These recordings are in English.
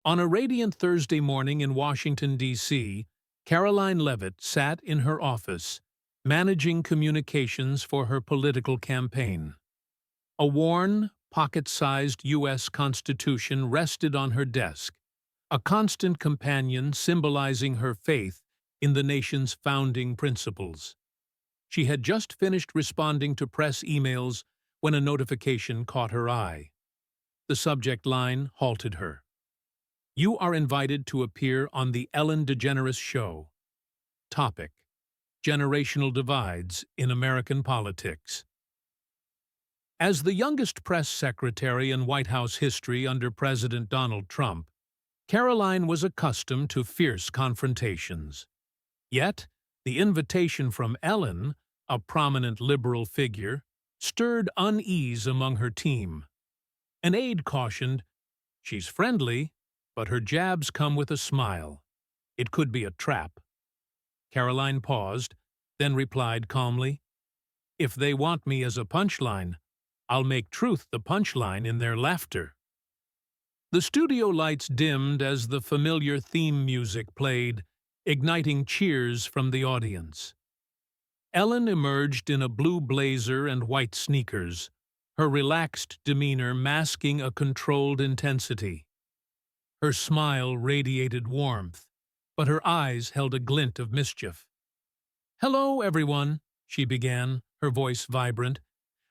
On a radiant Thursday morning in Washington, D.C., Caroline Leavitt sat in her office, managing communications for her political campaign. A worn, pocket-sized U.S. Constitution rested on her desk, a constant companion symbolizing her faith in the nation's founding principles. She had just finished responding to press emails when a notification caught her eye. The subject line halted her. You are invited to appear on the Ellen DeGeneres Show. Topic: Generational Divides in American Politics. As the youngest press secretary in White House history under President Donald Trump, Caroline was accustomed to fierce confrontations. Yet, the invitation from Ellen, a prominent liberal figure, stirred unease among her team. An aide cautioned, "She's friendly, but her jabs come with a smile. It could be a trap." Caroline paused, then replied calmly, "If they want me as a punchline, I'll make truth the punchline in their laughter." The studio lights dimmed as the familiar theme music played, igniting cheers from the audience. Ellen emerged in a blue blazer and white sneakers, her relaxed demeanor masking a controlled intensity. Her smile radiated warmth, but her eyes held a glint of mischief. "Hello, everyone," she began, her voice vibrant.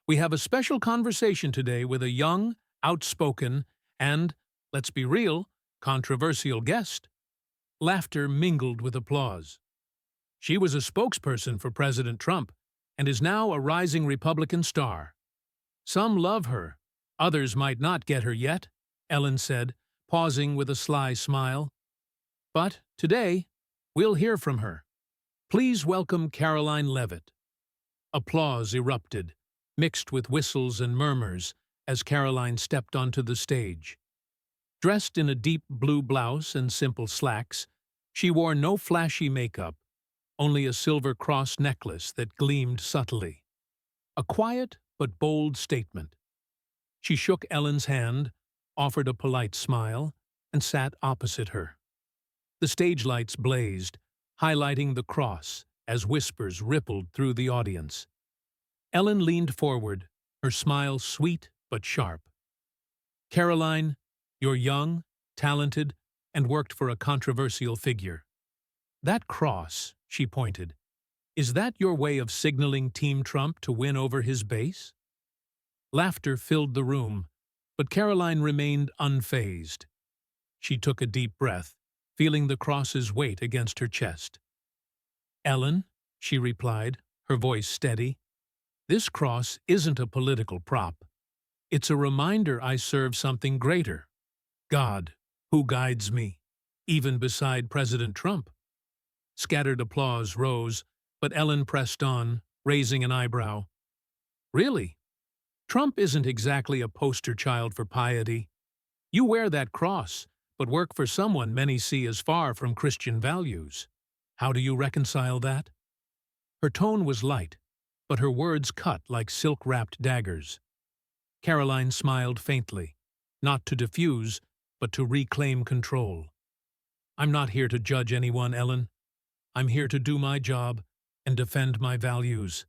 "We have a special conversation today with a young, outspoken, and, let's be real, controversial guest." Laughter mingled with applause. She was a spokesperson for President Trump and is now a rising Republican star. "Some love her, others might not get her yet," Ellen said, pausing with a sly smile. "But today, we'll hear from her. Please welcome Caroline Leavitt." Applause erupted, mixed with whistles and murmurs, as Caroline stepped onto the stage. Dressed in a deep blue blouse and simple slacks, she wore no flashy makeup, only a silver cross necklace that gleamed subtly. A quiet but bold statement. She shook Ellen's hand, offered a polite smile, and sat opposite her. The stage lights blazed, highlighting the cross as whispers rippled through the audience. Ellen leaned forward, her smile sweet but sharp. "Caroline, you're young, talented, and worked for a controversial figure. That cross," she pointed, "is that your way of signaling Team Trump to win over his base?" Laughter filled the room, but Caroline remained unfazed. She took a deep breath, feeling the cross's weight against her chest. "Ellen," she replied, her voice steady, "this cross isn't a political prop. It's a reminder I serve something greater. God, who guides me, even beside President Trump." Scattered applause rose, but Ellen pressed on, raising an eyebrow. "Really? Trump isn't exactly a poster child for piety. You wear that cross, but work for someone many see as far from Christian values. How do you reconcile that?" Her tone was light, but her words cut like silk-wrapped daggers. Caroline smiled faintly, not to diffuse, but to reclaim control. "I'm not here to judge anyone, Ellen. I'm here to do my job and defend my values.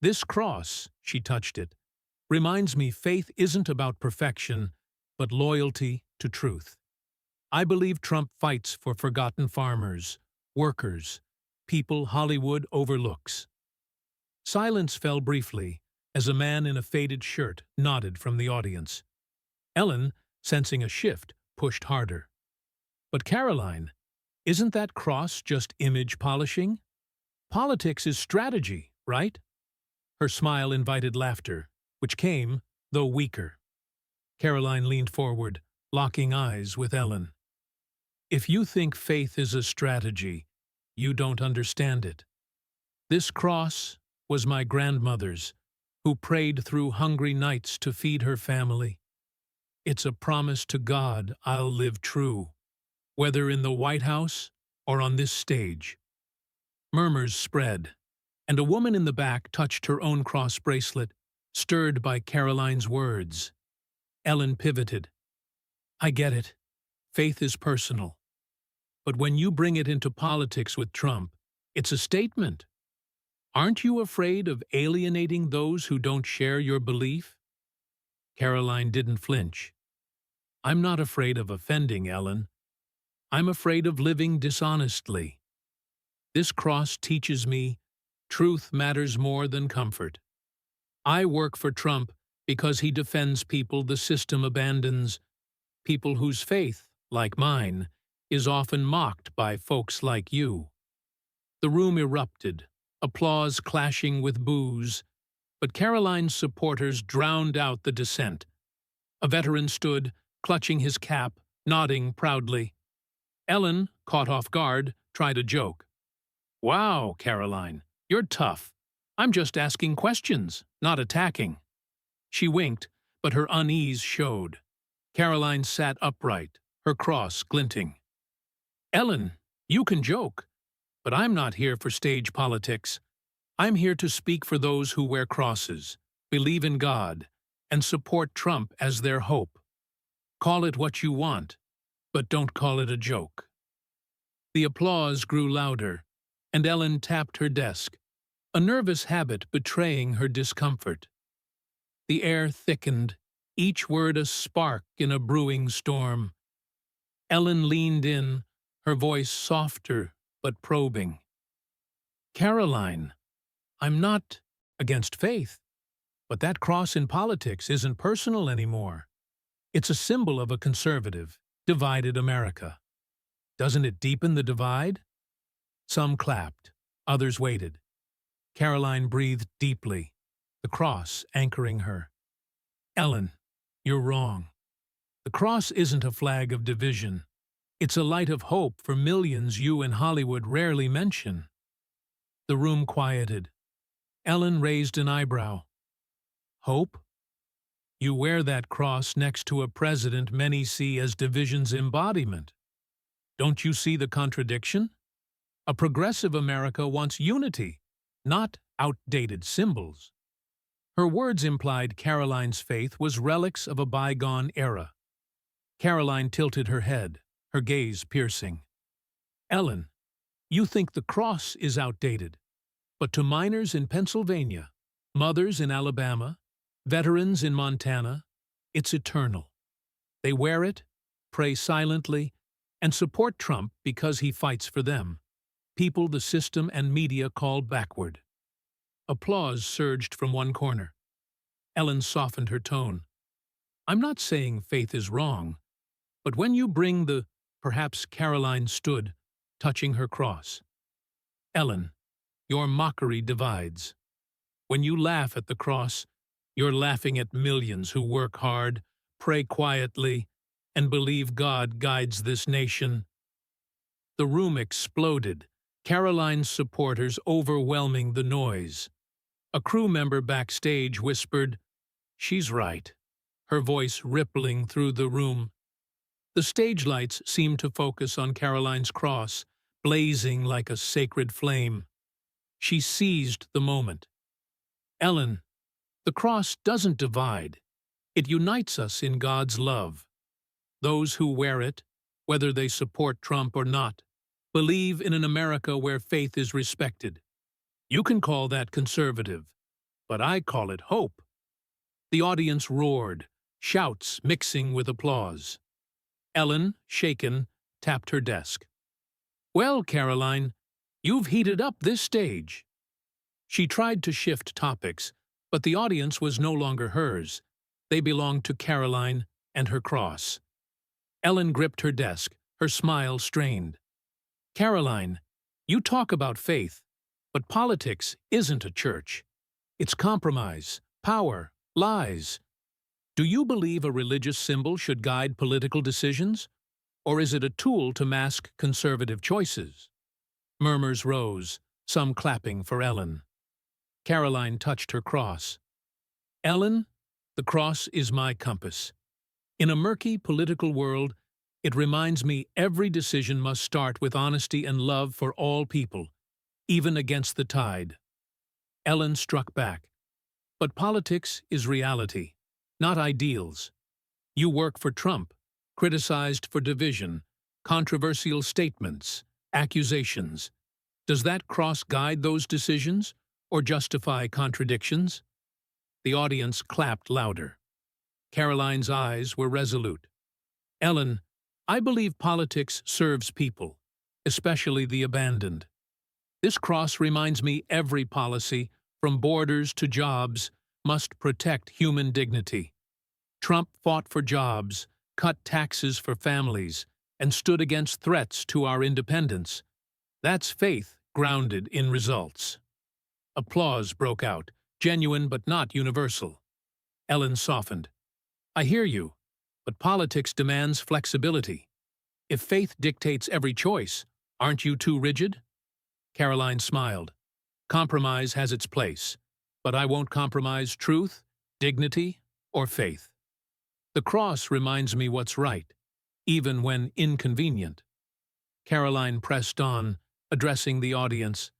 This cross," she touched it, "reminds me faith isn't about perfection, but loyalty to truth. I believe Trump fights for forgotten farmers, workers, people Hollywood overlooks." Silence fell briefly as a man in a faded shirt nodded from the audience. Ellen, sensing a shift, pushed harder. "But Caroline, isn't that cross just image polishing? Politics is strategy, right?" Her smile invited laughter, which came, though weaker. Caroline leaned forward, locking eyes with Ellen. "If you think faith is a strategy, you don't understand it. This cross was my grandmother's, who prayed through hungry nights to feed her family. It's a promise to God I'll live true, whether in the White House or on this stage." Murmurs spread, and a woman in the back touched her own cross bracelet, stirred by Caroline's words. Ellen pivoted. "I get it. Faith is personal. But when you bring it into politics with Trump, it's a statement. Aren't you afraid of alienating those who don't share your belief? Caroline didn't flinch. I'm not afraid of offending, Ellen. I'm afraid of living dishonestly. This cross teaches me truth matters more than comfort. I work for Trump because he defends people the system abandons, people whose faith, like mine, is often mocked by folks like you. The room erupted, applause clashing with boos, but Caroline's supporters drowned out the dissent. A veteran stood, clutching his cap, nodding proudly. Ellen, caught off guard, tried a joke. Wow, Caroline, you're tough. I'm just asking questions, not attacking. She winked, but her unease showed. Caroline sat upright, her cross glinting. Ellen, you can joke, but I'm not here for stage politics. I'm here to speak for those who wear crosses, believe in God, and support Trump as their hope. Call it what you want, but don't call it a joke. The applause grew louder, and Ellen tapped her desk, a nervous habit betraying her discomfort. The air thickened, each word a spark in a brewing storm. Ellen leaned in, her voice softer but probing. Caroline, I'm not against faith, but that cross in politics isn't personal anymore. It's a symbol of a conservative, divided America. Doesn't it deepen the divide? Some clapped, others waited. Caroline breathed deeply, the cross anchoring her. Ellen, you're wrong. The cross isn't a flag of division. It's a light of hope for millions you in Hollywood rarely mention. The room quieted. Ellen raised an eyebrow. Hope? You wear that cross next to a president many see as division's embodiment. Don't you see the contradiction? A progressive America wants unity, not outdated symbols. Her words implied Caroline's faith was relics of a bygone era. Caroline tilted her head, her gaze piercing. Ellen, you think the cross is outdated, but to miners in Pennsylvania, mothers in Alabama, veterans in Montana, it's eternal. They wear it, pray silently, and support Trump because he fights for them, people the system and media call backward. Applause surged from one corner. Ellen softened her tone. I'm not saying faith is wrong, but when you bring the, perhaps Caroline stood, touching her cross. Ellen, your mockery divides. When you laugh at the cross, you're laughing at millions who work hard, pray quietly, and believe God guides this nation. The room exploded, Caroline's supporters overwhelming the noise. A crew member backstage whispered, "She's right," her voice rippling through the room. The stage lights seemed to focus on Caroline's cross, blazing like a sacred flame. She seized the moment. Ellen, the cross doesn't divide. It unites us in God's love. Those who wear it, whether they support Trump or not, believe in an America where faith is respected. You can call that conservative, but I call it hope. The audience roared, shouts mixing with applause. Ellen, shaken, tapped her desk. Well, Caroline, you've heated up this stage. She tried to shift topics, but the audience was no longer hers. They belonged to Caroline and her cross. Ellen gripped her desk, her smile strained. Caroline, you talk about faith, but politics isn't a church. It's compromise, power, lies. Do you believe a religious symbol should guide political decisions? Or is it a tool to mask conservative choices? Murmurs rose, some clapping for Ellen. Caroline touched her cross. Ellen, the cross is my compass. In a murky political world, it reminds me every decision must start with honesty and love for all people, even against the tide. Ellen struck back. But politics is reality, not ideals. You work for Trump, criticized for division, controversial statements, accusations. Does that cross guide those decisions or justify contradictions? The audience clapped louder. Caroline's eyes were resolute. Ellen, I believe politics serves people, especially the abandoned. This cross reminds me every policy, from borders to jobs, must protect human dignity. Trump fought for jobs, cut taxes for families, and stood against threats to our independence. That's faith grounded in results. Applause broke out, genuine but not universal. Ellen softened. I hear you, but politics demands flexibility. If faith dictates every choice, aren't you too rigid? Caroline smiled. Compromise has its place, but I won't compromise truth, dignity, or faith. The cross reminds me what's right, even when inconvenient. Caroline pressed on, addressing the audience.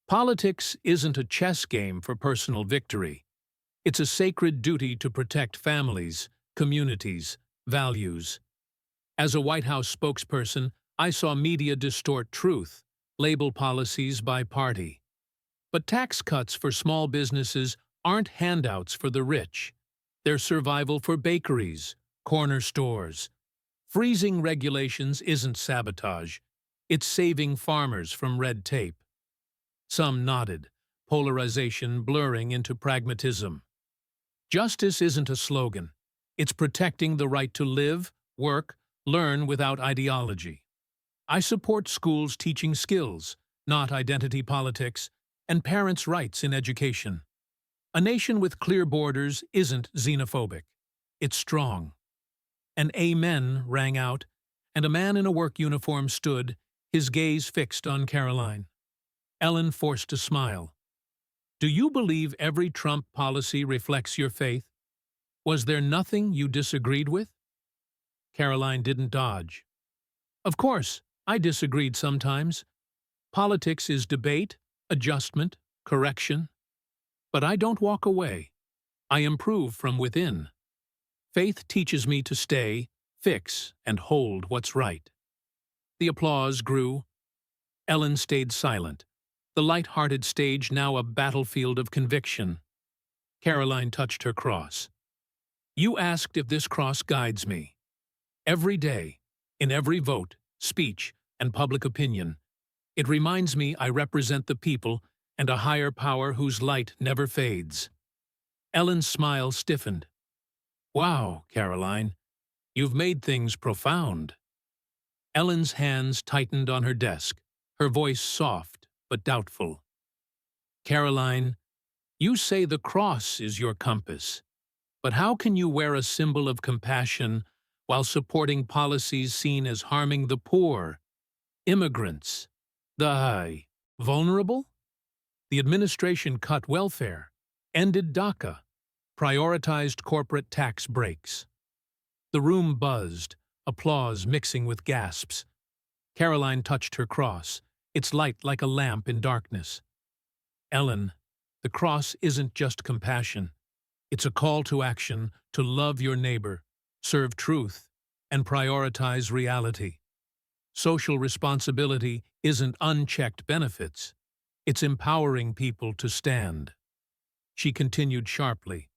Politics isn't a chess game for personal victory. It's a sacred duty to protect families, communities, values. As a White House spokesperson, I saw media distort truth, label policies by party. But tax cuts for small businesses aren't handouts for the rich. They're survival for bakeries, corner stores. Freezing regulations isn't sabotage. It's saving farmers from red tape. Some nodded, polarization blurring into pragmatism. Justice isn't a slogan. It's protecting the right to live, work, learn without ideology. I support schools teaching skills, not identity politics, and parents' rights in education. A nation with clear borders isn't xenophobic. It's strong. An amen rang out, and a man in a work uniform stood, his gaze fixed on Caroline. Ellen forced a smile. Do you believe every Trump policy reflects your faith? Was there nothing you disagreed with? Caroline didn't dodge. Of course, I disagreed sometimes. Politics is debate, adjustment, correction. But I don't walk away. I improve from within. Faith teaches me to stay, fix, and hold what's right. The applause grew. Ellen stayed silent, the light-hearted stage now a battlefield of conviction. Caroline touched her cross. You asked if this cross guides me. Every day, in every vote, speech, and public opinion, it reminds me I represent the people and a higher power whose light never fades. Ellen's smile stiffened. Wow, Caroline, you've made things profound. Ellen's hands tightened on her desk, her voice soft but doubtful. Caroline, you say the cross is your compass, but how can you wear a symbol of compassion while supporting policies seen as harming the poor, immigrants, the vulnerable? The administration cut welfare, ended DACA, prioritized corporate tax breaks. The room buzzed, applause mixing with gasps. Caroline touched her cross, its light like a lamp in darkness. Ellen, the cross isn't just compassion. It's a call to action, to love your neighbor, serve truth, and prioritize reality. Social responsibility isn't unchecked benefits. It's empowering people to stand. She continued sharply.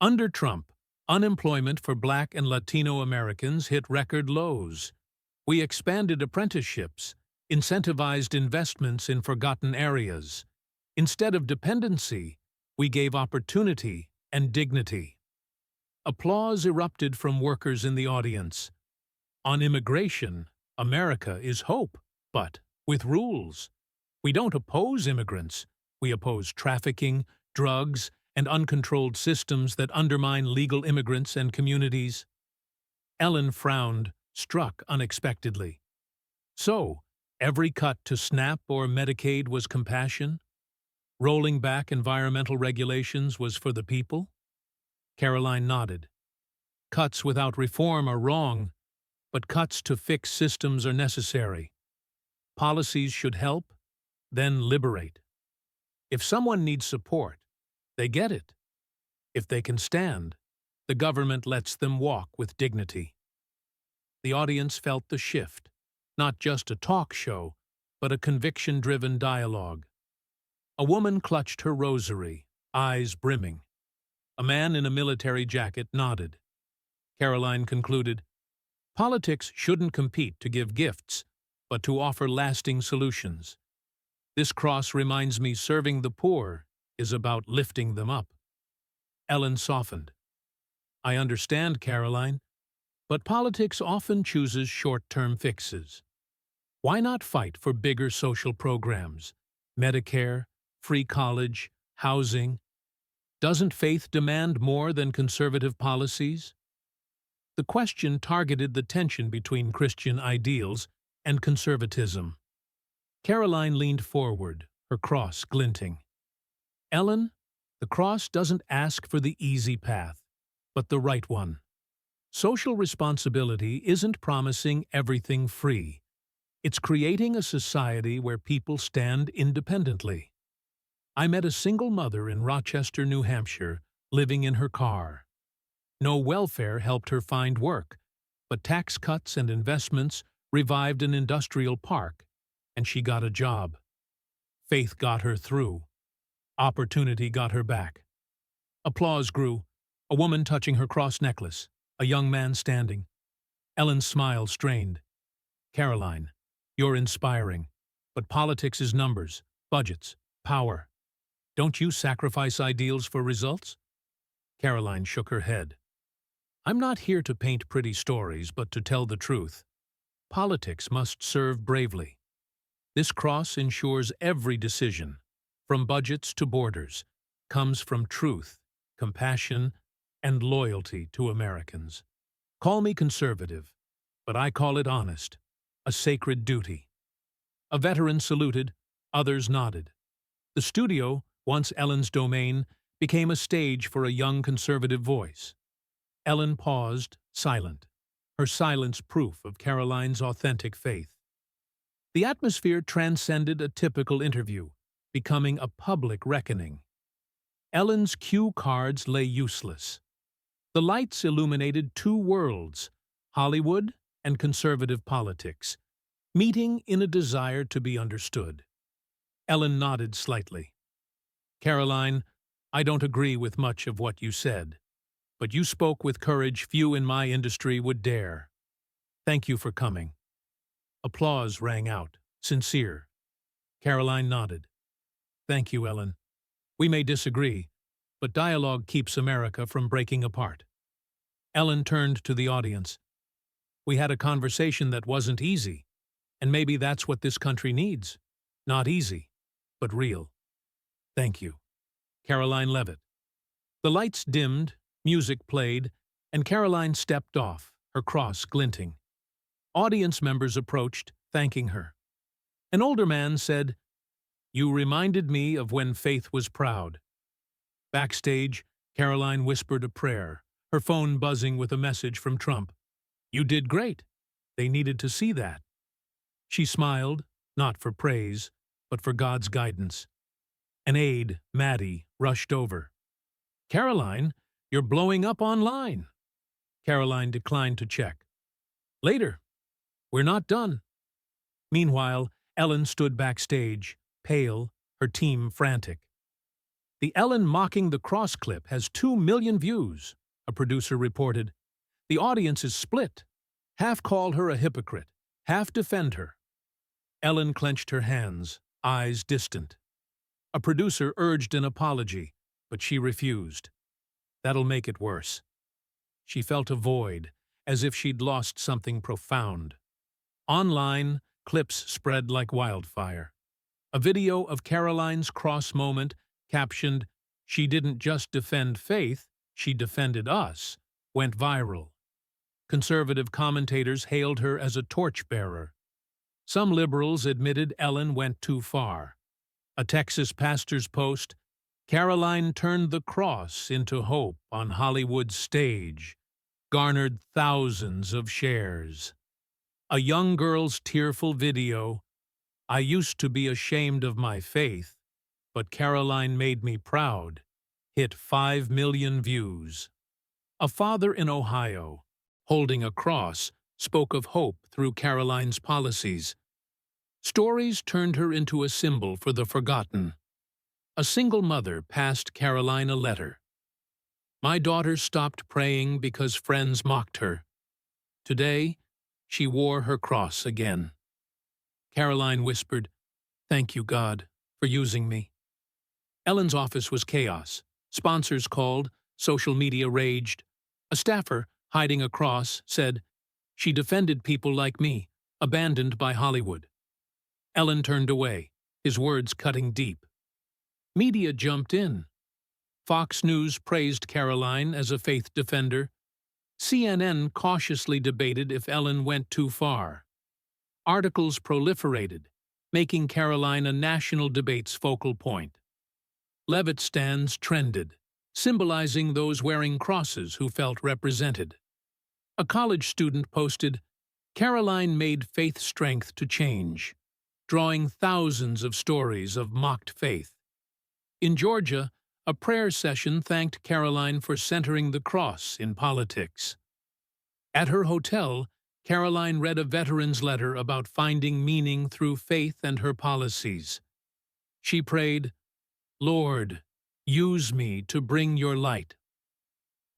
Under Trump, unemployment for Black and Latino Americans hit record lows. We expanded apprenticeships, incentivized investments in forgotten areas. Instead of dependency, we gave opportunity and dignity. Applause erupted from workers in the audience. On immigration, America is hope, but with rules. We don't oppose immigrants. We oppose trafficking, drugs, and uncontrolled systems that undermine legal immigrants and communities. Ellen frowned, struck unexpectedly. So, every cut to SNAP or Medicaid was compassion? Rolling back environmental regulations was for the people? Caroline nodded. Cuts without reform are wrong, but cuts to fix systems are necessary. Policies should help, then liberate. If someone needs support, they get it. If they can stand, the government lets them walk with dignity. The audience felt the shift. Not just a talk show, but a conviction-driven dialogue. A woman clutched her rosary, eyes brimming. A man in a military jacket nodded. Caroline concluded, "Politics shouldn't compete to give gifts, but to offer lasting solutions. This cross reminds me serving the poor is about lifting them up." Ellen softened. "I understand, Caroline, but politics often chooses short-term fixes. Why not fight for bigger social programs? Medicare, free college, housing. Doesn't faith demand more than conservative policies?" The question targeted the tension between Christian ideals and conservatism. Caroline leaned forward, her cross glinting. "Ellen, the cross doesn't ask for the easy path, but the right one. Social responsibility isn't promising everything free. It's creating a society where people stand independently." I met a single mother in Rochester, New Hampshire, living in her car. No welfare helped her find work, but tax cuts and investments revived an industrial park, and she got a job. Faith got her through. Opportunity got her back. Applause grew, a woman touching her cross necklace, a young man standing. Ellen's smile strained. "Caroline, you're inspiring, but politics is numbers, budgets, power. Don't you sacrifice ideals for results?" Caroline shook her head. "I'm not here to paint pretty stories, but to tell the truth. Politics must serve bravely. This cross ensures every decision, from budgets to borders, comes from truth, compassion, and loyalty to Americans. Call me conservative, but I call it honest, a sacred duty." A veteran saluted, others nodded. The studio, once Ellen's domain, became a stage for a young conservative voice. Ellen paused, silent, her silence proof of Caroline's authentic faith. The atmosphere transcended a typical interview, becoming a public reckoning. Ellen's cue cards lay useless. The lights illuminated two worlds, Hollywood and conservative politics, meeting in a desire to be understood. Ellen nodded slightly. "Caroline, I don't agree with much of what you said, but you spoke with courage few in my industry would dare. Thank you for coming." Applause rang out, sincere. Caroline nodded. "Thank you, Ellen. We may disagree, but dialogue keeps America from breaking apart." Ellen turned to the audience. "We had a conversation that wasn't easy, and maybe that's what this country needs. Not easy, but real. Thank you." Caroline Levitt. The lights dimmed, music played, and Caroline stepped off, her cross glinting. Audience members approached, thanking her. An older man said, "You reminded me of when Faith was proud." Backstage, Caroline whispered a prayer, her phone buzzing with a message from Trump. "You did great. They needed to see that." She smiled, not for praise, but for God's guidance. An aide, Maddie, rushed over. "Caroline, you're blowing up online." Caroline declined to check. "Later. We're not done." Meanwhile, Ellen stood backstage, pale, her team frantic. "The Ellen mocking the cross clip has 2 million views," a producer reported. "The audience is split. Half call her a hypocrite, half defend her." Ellen clenched her hands, eyes distant. A producer urged an apology, but she refused. That'll make it worse. She felt a void, as if she'd lost something profound. Online, clips spread like wildfire. A video of Caroline's cross moment, captioned, "She didn't just defend faith, she defended us," went viral. Conservative commentators hailed her as a torchbearer. Some liberals admitted Ellen went too far. A Texas pastor's post, "Caroline turned the cross into hope on Hollywood's stage," garnered thousands of shares. A young girl's tearful video, "I used to be ashamed of my faith, but Caroline made me proud," hit 5 million views. A father in Ohio, holding a cross, spoke of hope through Caroline's policies. Stories turned her into a symbol for the forgotten. A single mother passed Caroline a letter. My daughter stopped praying because friends mocked her. Today, she wore her cross again. Caroline whispered, "Thank you, God, for using me." Ellen's office was chaos. Sponsors called, social media raged. A staffer, hiding a cross, said, "She defended people like me, abandoned by Hollywood." Ellen turned away, his words cutting deep. Media jumped in. Fox News praised Caroline as a faith defender. CNN cautiously debated if Ellen went too far. Articles proliferated, making Caroline a national debate's focal point. Levitt stands trended, symbolizing those wearing crosses who felt represented. A college student posted, "Caroline made faith strength to change," drawing thousands of stories of mocked faith. In Georgia, a prayer session thanked Caroline for centering the cross in politics. At her hotel, Caroline read a veteran's letter about finding meaning through faith and her policies. She prayed, "Lord, use me to bring your light."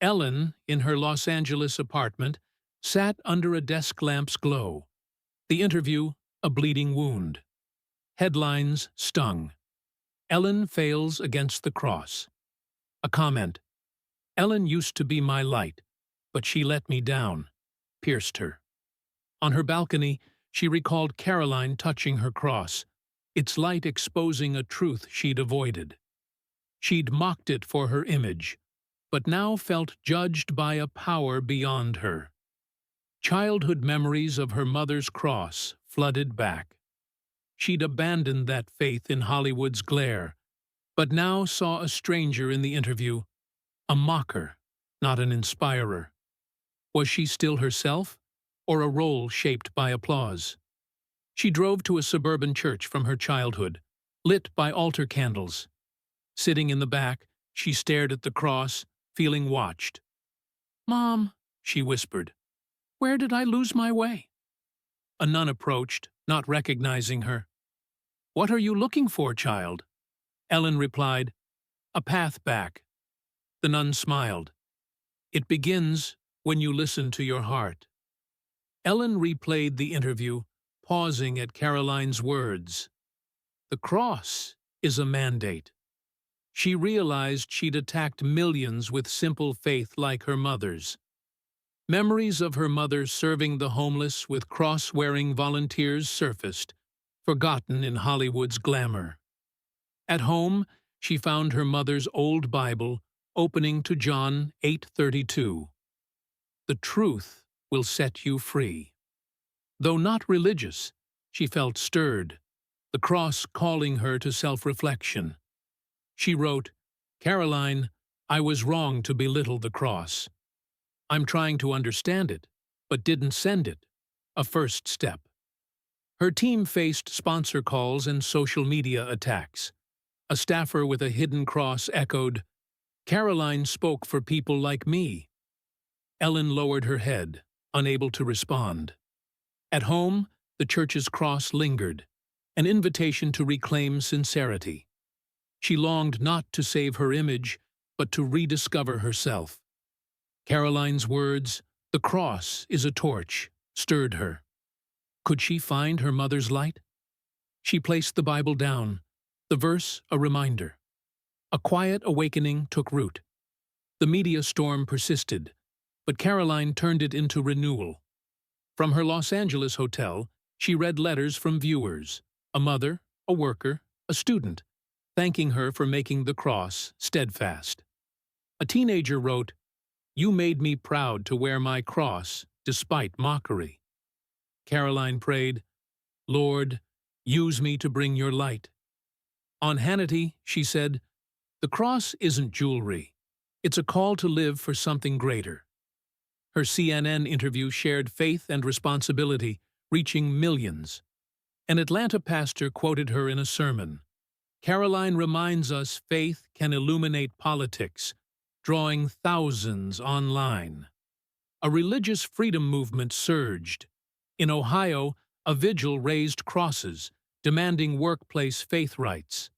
Ellen, in her Los Angeles apartment, sat under a desk lamp's glow. The interview, a bleeding wound. Headlines stung. Ellen fails against the cross. A comment, "Ellen used to be my light, but she let me down," pierced her. On her balcony, she recalled Caroline touching her cross, its light exposing a truth she'd avoided. She'd mocked it for her image, but now felt judged by a power beyond her. Childhood memories of her mother's cross flooded back. She'd abandoned that faith in Hollywood's glare, but now saw a stranger in the interview, a mocker, not an inspirer. Was she still herself, or a role shaped by applause? She drove to a suburban church from her childhood, lit by altar candles. Sitting in the back, she stared at the cross, feeling watched. "Mom," she whispered, "where did I lose my way?" A nun approached, not recognizing her. "What are you looking for, child?" Ellen replied, "A path back." The nun smiled. "It begins when you listen to your heart." Ellen replayed the interview, pausing at Caroline's words. The cross is a mandate. She realized she'd attacked millions with simple faith like her mother's. Memories of her mother serving the homeless with cross-wearing volunteers surfaced, forgotten in Hollywood's glamour. At home, she found her mother's old Bible opening to John 8:32. "The truth will set you free." Though not religious, she felt stirred, the cross calling her to self-reflection. She wrote, "Caroline, I was wrong to belittle the cross. I'm trying to understand it, but didn't send it. A first step." Her team faced sponsor calls and social media attacks. A staffer with a hidden cross echoed, "Caroline spoke for people like me." Ellen lowered her head, unable to respond. At home, the church's cross lingered, an invitation to reclaim sincerity. She longed not to save her image, but to rediscover herself. Caroline's words, "The cross is a torch," stirred her. Could she find her mother's light? She placed the Bible down, the verse a reminder. A quiet awakening took root. The media storm persisted, but Caroline turned it into renewal. From her Los Angeles hotel, she read letters from viewers, a mother, a worker, a student, thanking her for making the cross steadfast. A teenager wrote, "You made me proud to wear my cross despite mockery." Caroline prayed, "Lord, use me to bring your light." On Hannity, she said, "The cross isn't jewelry. It's a call to live for something greater." Her CNN interview shared faith and responsibility, reaching millions. An Atlanta pastor quoted her in a sermon, "Caroline reminds us faith can illuminate politics, drawing thousands online." a religious freedom movement surged. In Ohio, a vigil raised crosses, demanding workplace faith rights.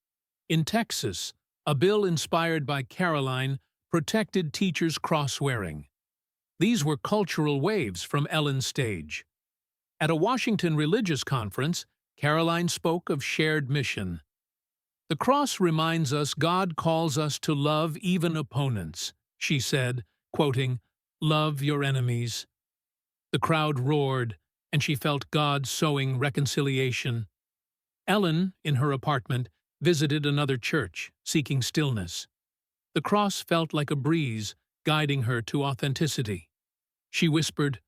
In Texas, a bill inspired by Caroline protected teachers' cross-wearing. These were cultural waves from Ellen's stage. At a Washington religious conference, Caroline spoke of shared mission. "The cross reminds us God calls us to love even opponents," she said, quoting, "Love your enemies." The crowd roared, and she felt God sowing reconciliation. Ellen, in her apartment, visited another church, seeking stillness. The cross felt like a breeze, guiding her to authenticity. She whispered,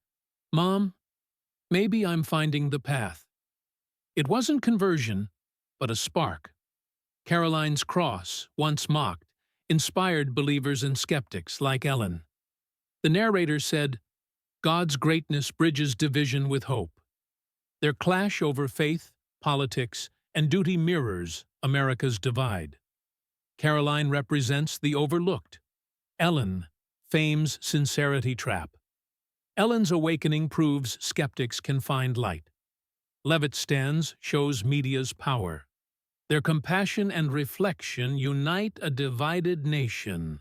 "Mom, maybe I'm finding the path." It wasn't conversion, but a spark. Caroline's cross, once mocked, inspired believers and skeptics like Ellen. The narrator said, "God's greatness bridges division with hope." Their clash over faith, politics, and duty mirrors America's divide. Caroline represents the overlooked. Ellen, fame's sincerity trap. Ellen's awakening proves skeptics can find light. Levitt's stance shows media's power. Their compassion and reflection unite a divided nation.